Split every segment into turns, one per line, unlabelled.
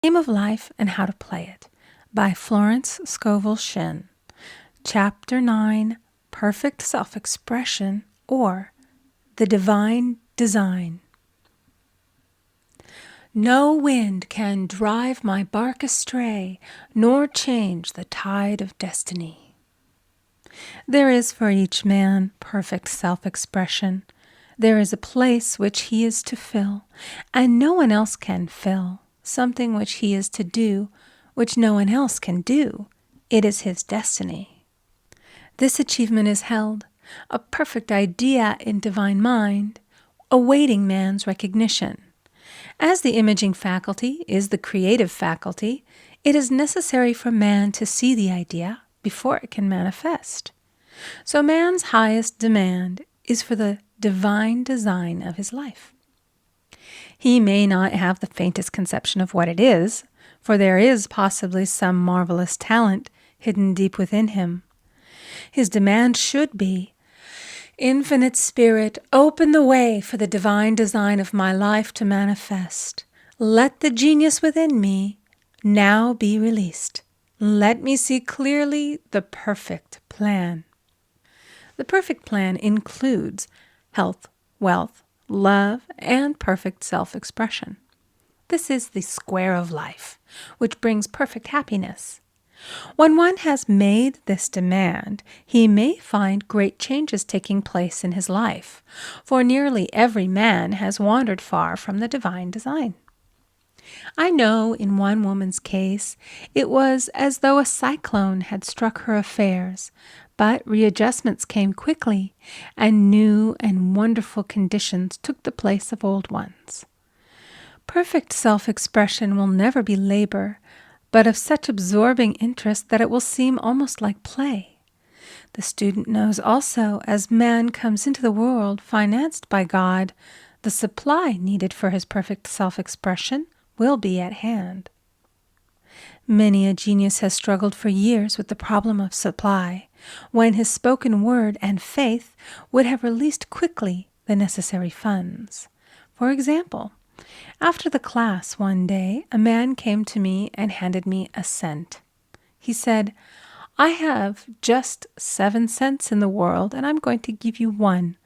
Game of Life and How to Play It by Florence Scovel Shinn. Chapter 9, Perfect Self-Expression, or The Divine Design. No wind can drive my bark astray, nor change the tide of destiny. There is for each man perfect self-expression. There is a place which he is to fill, and no one else can fill, something which he is to do, which no one else can do. It is his destiny. This achievement is held, a perfect idea in divine mind, awaiting man's recognition. As the imaging faculty is the creative faculty, it is necessary for man to see the idea before it can manifest. So man's highest demand is for the divine design of his life. He may not have the faintest conception of what it is, for there is possibly some marvelous talent hidden deep within him. His demand should be, Infinite Spirit, open the way for the divine design of my life to manifest. Let the genius within me now be released. Let me see clearly the perfect plan. The perfect plan includes health, wealth, love, and perfect self-expression. This is the square of life, which brings perfect happiness. When one has made this demand, he may find great changes taking place in his life, for nearly every man has wandered far from the divine design. I know in one woman's case, it was as though a cyclone had struck her affairs, but readjustments came quickly, and new and wonderful conditions took the place of old ones. Perfect self-expression will never be labor, but of such absorbing interest that it will seem almost like play. The student knows also, as man comes into the world financed by God, the supply needed for his perfect self-expression will be at hand. Many a genius has struggled for years with the problem of supply, when his spoken word and faith would have released quickly the necessary funds. For example, after the class one day, a man came to me and handed me a cent. He said, I have just 7 cents in the world, and I'm going to give you 1,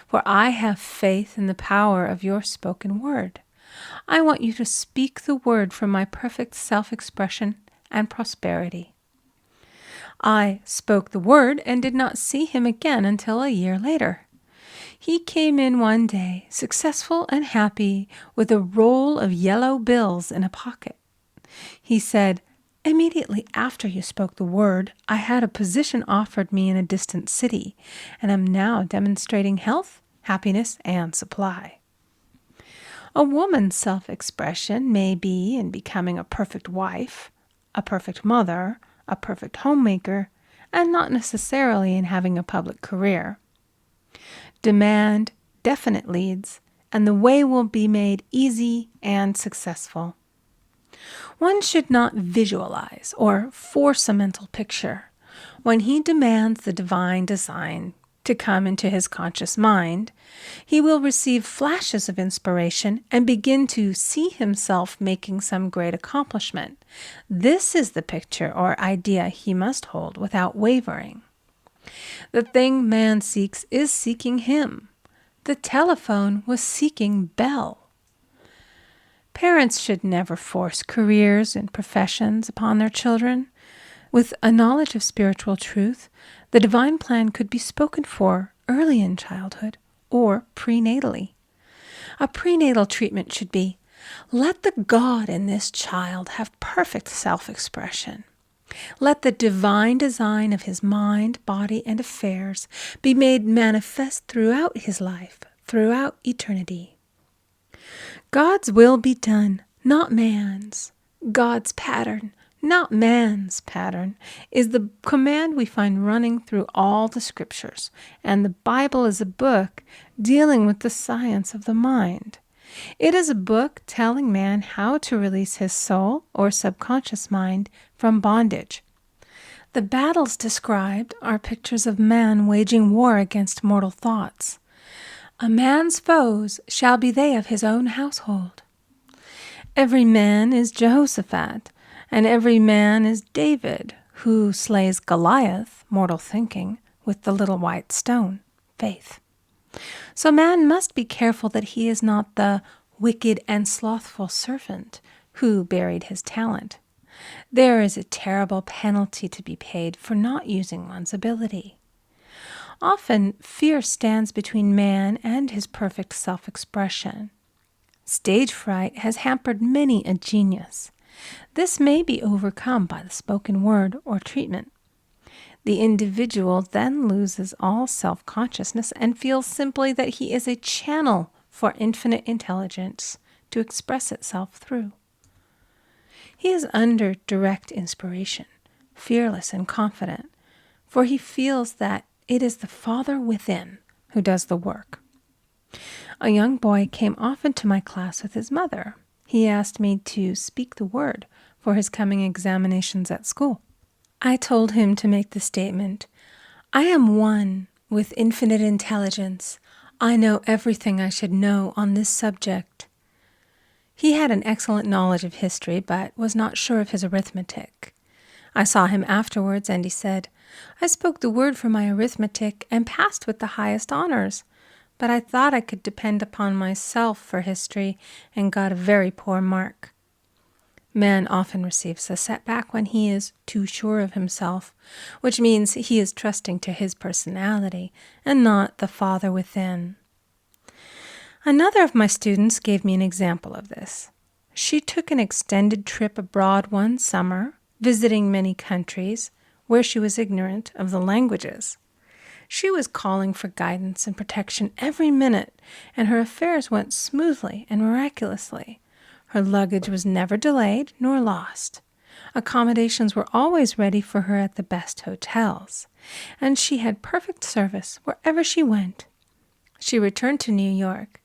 for I have faith in the power of your spoken word. I want you to speak the word for my perfect self-expression and prosperity. I spoke the word and did not see him again until a year later. He came in one day, successful and happy, with a roll of yellow bills in a pocket. He said, immediately after you spoke the word, I had a position offered me in a distant city, and am now demonstrating health, happiness, and supply. A woman's self-expression may be in becoming a perfect wife, a perfect mother, a perfect homemaker, and not necessarily in having a public career. Demand definite leads, and the way will be made easy and successful. One should not visualize or force a mental picture. When he demands the divine design to come into his conscious mind, he will receive flashes of inspiration and begin to see himself making some great accomplishment. This is the picture or idea he must hold without wavering. The thing man seeks is seeking him. The telephone was seeking Bell. Parents should never force careers and professions upon their children. With a knowledge of spiritual truth, the divine plan could be spoken for early in childhood or prenatally. A prenatal treatment should be, let the God in this child have perfect self-expression. Let the divine design of his mind, body, and affairs be made manifest throughout his life, throughout eternity. God's will be done, not man's. God's pattern, not man's pattern, is the command we find running through all the scriptures, and the Bible is a book dealing with the science of the mind. It is a book telling man how to release his soul or subconscious mind from bondage. The battles described are pictures of man waging war against mortal thoughts. A man's foes shall be they of his own household. Every man is Jehoshaphat, and every man is David, who slays Goliath, mortal thinking, with the little white stone, faith. So man must be careful that he is not the wicked and slothful servant who buried his talent. There is a terrible penalty to be paid for not using one's ability. Often, fear stands between man and his perfect self-expression. Stage fright has hampered many a genius. This may be overcome by the spoken word or treatment. The individual then loses all self-consciousness and feels simply that he is a channel for infinite intelligence to express itself through. He is under direct inspiration, fearless and confident, for he feels that it is the Father within who does the work. A young boy came often to my class with his mother. He asked me to speak the word for his coming examinations at school. I told him to make the statement, "I am one with infinite intelligence. I know everything I should know on this subject." He had an excellent knowledge of history, but was not sure of his arithmetic. I saw him afterwards, and he said, "I spoke the word for my arithmetic and passed with the highest honors, but I thought I could depend upon myself for history and got a very poor mark." Man often receives a setback when he is too sure of himself, which means he is trusting to his personality and not the Father within. Another of my students gave me an example of this. She took an extended trip abroad one summer, visiting many countries where she was ignorant of the languages. She was calling for guidance and protection every minute, and her affairs went smoothly and miraculously. Her luggage was never delayed nor lost. Accommodations were always ready for her at the best hotels, and she had perfect service wherever she went. She returned to New York.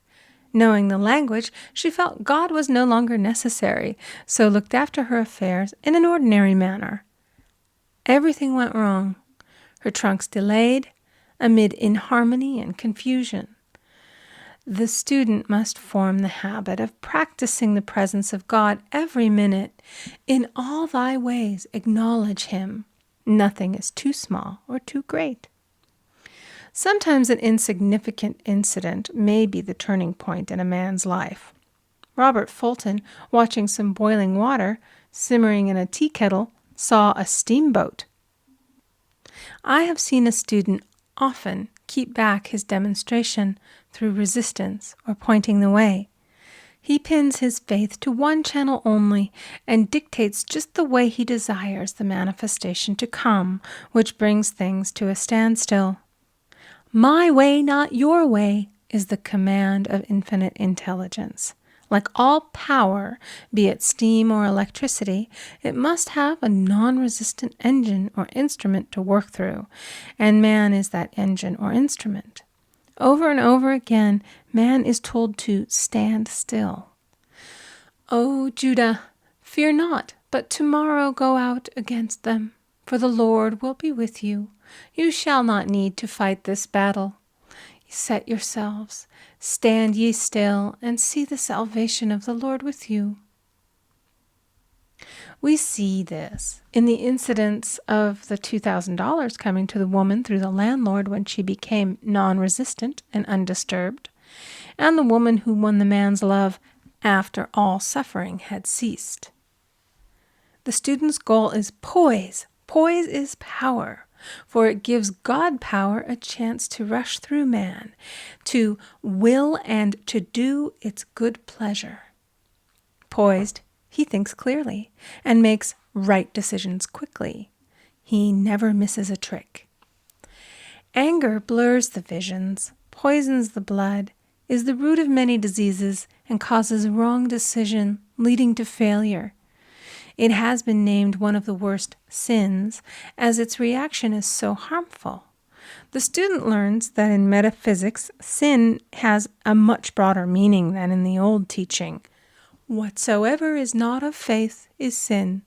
Knowing the language, she felt God was no longer necessary, so looked after her affairs in an ordinary manner. Everything went wrong. Her trunks delayed, amid inharmony and confusion. The student must form the habit of practicing the presence of God every minute. In all thy ways acknowledge him. Nothing is too small or too great. Sometimes an insignificant incident may be the turning point in a man's life. Robert Fulton, watching some boiling water simmering in a tea kettle, saw a steamboat. I have seen a student often keep back his demonstration through resistance or pointing the way. He pins his faith to one channel only and dictates just the way he desires the manifestation to come, which brings things to a standstill. My way, not your way, is the command of infinite intelligence. Like all power, be it steam or electricity, it must have a non-resistant engine or instrument to work through, and man is that engine or instrument. Over and over again, man is told to stand still. O Judah, fear not, but tomorrow go out against them, for the Lord will be with you. You shall not need to fight this battle. Set yourselves, stand ye still, and see the salvation of the Lord with you. We see this in the incidents of the $2,000 coming to the woman through the landlord when she became non-resistant and undisturbed, and the woman who won the man's love after all suffering had ceased. The student's goal is poise. Poise is power, for it gives God power a chance to rush through man, to will and to do its good pleasure. Poised, he thinks clearly and makes right decisions quickly. He never misses a trick. Anger blurs the visions, poisons the blood, is the root of many diseases, and causes wrong decision, leading to failure. It has been named one of the worst sins, as its reaction is so harmful. The student learns that in metaphysics, sin has a much broader meaning than in the old teaching. Whatsoever is not of faith is sin.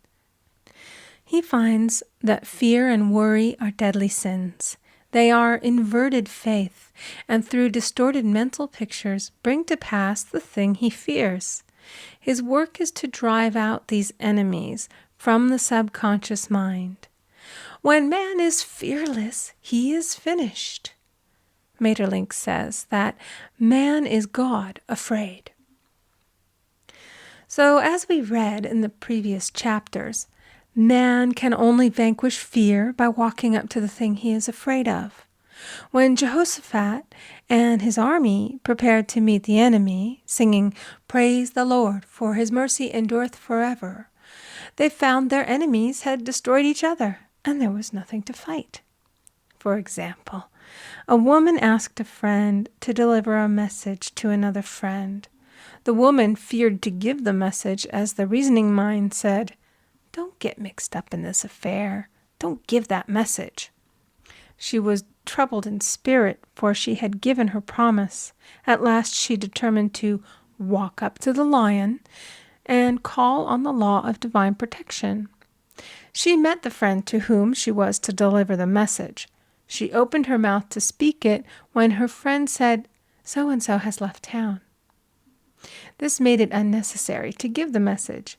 He finds that fear and worry are deadly sins. They are inverted faith, and through distorted mental pictures bring to pass the thing he fears. His work is to drive out these enemies from the subconscious mind. When man is fearless, he is finished. Maeterlinck says that man is God afraid. So as we read in the previous chapters, man can only vanquish fear by walking up to the thing he is afraid of. When Jehoshaphat and his army prepared to meet the enemy, singing, "Praise the Lord, for his mercy endureth forever," they found their enemies had destroyed each other, and there was nothing to fight. For example, a woman asked a friend to deliver a message to another friend. The woman feared to give the message, as the reasoning mind said, "Don't get mixed up in this affair. Don't give that message." She was troubled in spirit, for she had given her promise. At last she determined to walk up to the lion and call on the law of divine protection. She met the friend to whom she was to deliver the message. She opened her mouth to speak it when her friend said, "So-and-so has left town." This made it unnecessary to give the message,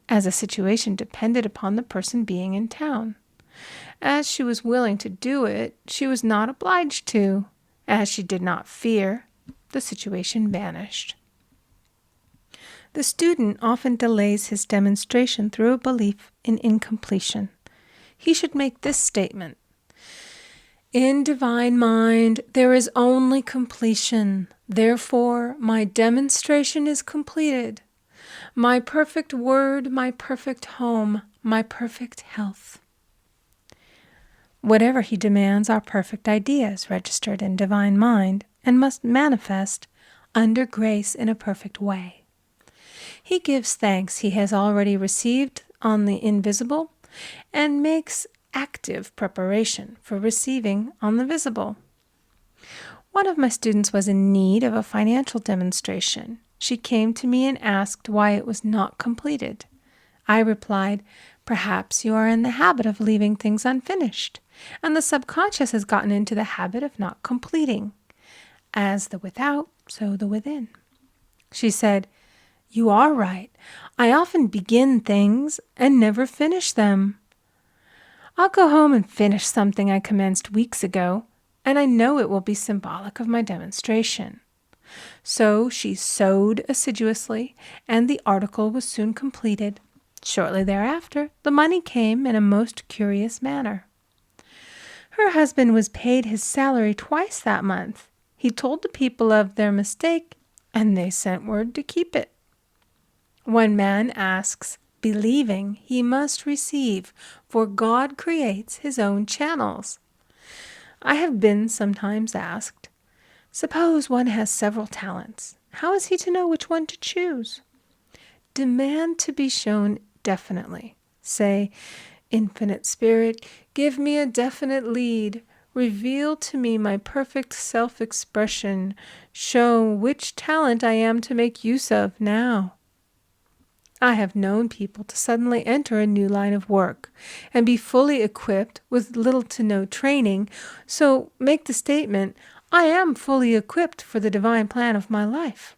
as the situation depended upon the person being in town. As she was willing to do it, she was not obliged to. As she did not fear, the situation vanished. The student often delays his demonstration through a belief in incompletion. He should make this statement: "In divine mind, there is only completion. Therefore, my demonstration is completed. My perfect word, my perfect home, my perfect health." Whatever he demands are perfect ideas registered in divine mind and must manifest under grace in a perfect way. He gives thanks he has already received on the invisible and makes active preparation for receiving on the visible. One of my students was in need of a financial demonstration. She came to me and asked why it was not completed. I replied, "Perhaps you are in the habit of leaving things unfinished, and the subconscious has gotten into the habit of not completing. As the without, so the within." She said, "You are right. I often begin things and never finish them. I'll go home and finish something I commenced weeks ago, and I know it will be symbolic of my demonstration." So she sewed assiduously, and the article was soon completed. Shortly thereafter, the money came in a most curious manner. Her husband was paid his salary twice that month. He told the people of their mistake, and they sent word to keep it. When man asks, believing, he must receive, for God creates his own channels. I have been sometimes asked, suppose one has several talents. How is he to know which one to choose? Demand to be shown definitely. Say, "Infinite Spirit, give me a definite lead. Reveal to me my perfect self-expression. Show which talent I am to make use of now." I have known people to suddenly enter a new line of work and be fully equipped with little to no training, so make the statement, "I am fully equipped for the divine plan of my life,"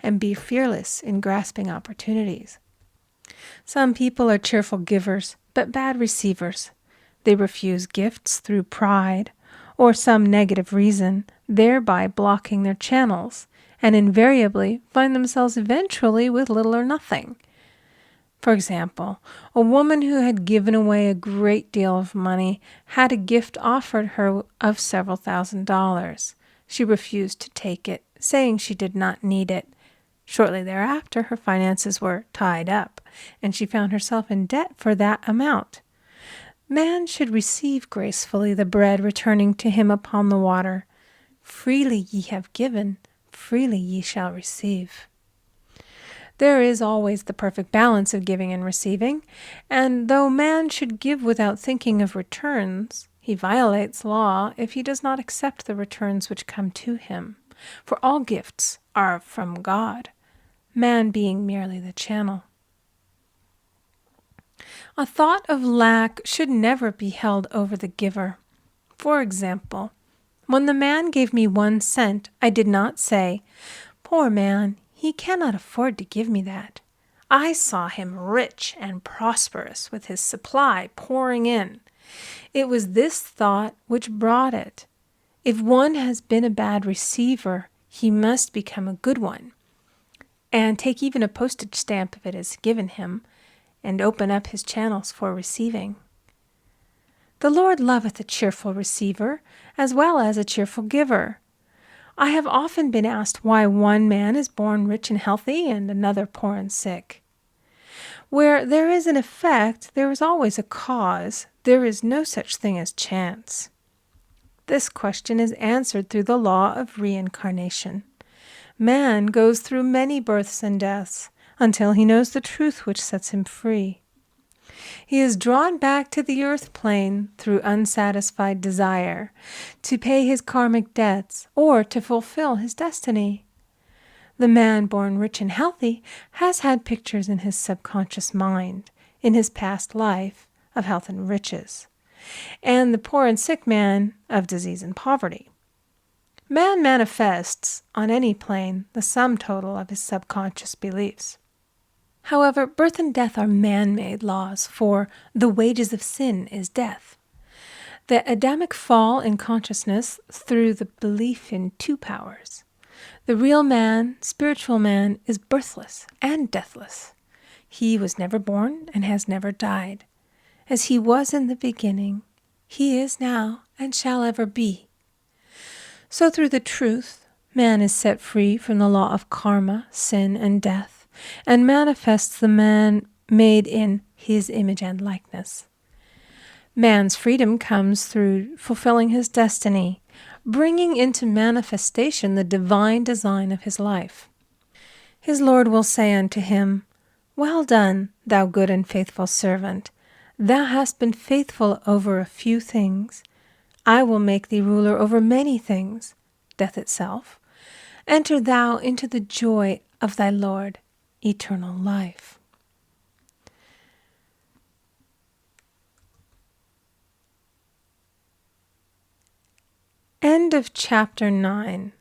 and be fearless in grasping opportunities. Some people are cheerful givers, but bad receivers. They refuse gifts through pride or some negative reason, thereby blocking their channels, and invariably find themselves eventually with little or nothing. For example, a woman who had given away a great deal of money had a gift offered her of several $1,000s. She refused to take it, saying she did not need it. Shortly thereafter, her finances were tied up, and she found herself in debt for that amount. Man should receive gracefully the bread returning to him upon the water. Freely ye have given, freely ye shall receive. There is always the perfect balance of giving and receiving, and though man should give without thinking of returns, he violates law if he does not accept the returns which come to him, for all gifts are from God, man being merely the channel. A thought of lack should never be held over the giver. For example, when the man gave me 1 cent, I did not say, "Poor man, He cannot afford to give me that. I saw him rich and prosperous with his supply pouring in. It was this thought which brought it. If one has been a bad receiver, he must become a good one, and take even a postage stamp if it is given him, and open up his channels for receiving. The Lord loveth a cheerful receiver, as well as a cheerful giver. I have often been asked why one man is born rich and healthy and another poor and sick. Where there is an effect, there is always a cause. There is no such thing as chance. This question is answered through the law of reincarnation. Man goes through many births and deaths until he knows the truth which sets him free. He is drawn back to the earth plane through unsatisfied desire, to pay his karmic debts or to fulfill his destiny. The man born rich and healthy has had pictures in his subconscious mind, in his past life, of health and riches, and the poor and sick man of disease and poverty. Man manifests, on any plane, the sum total of his subconscious beliefs. However, birth and death are man-made laws, for the wages of sin is death. The Adamic fall in consciousness through the belief in two powers. The real man, spiritual man, is birthless and deathless. He was never born and has never died. As he was in the beginning, he is now and shall ever be. So through the truth, man is set free from the law of karma, sin, and death, and manifests the man made in his image and likeness. Man's freedom comes through fulfilling his destiny, bringing into manifestation the divine design of his life. His Lord will say unto him, "Well done, thou good and faithful servant. Thou hast been faithful over a few things. I will make thee ruler over many things, death itself. Enter thou into the joy of thy Lord, eternal life." End of chapter 9.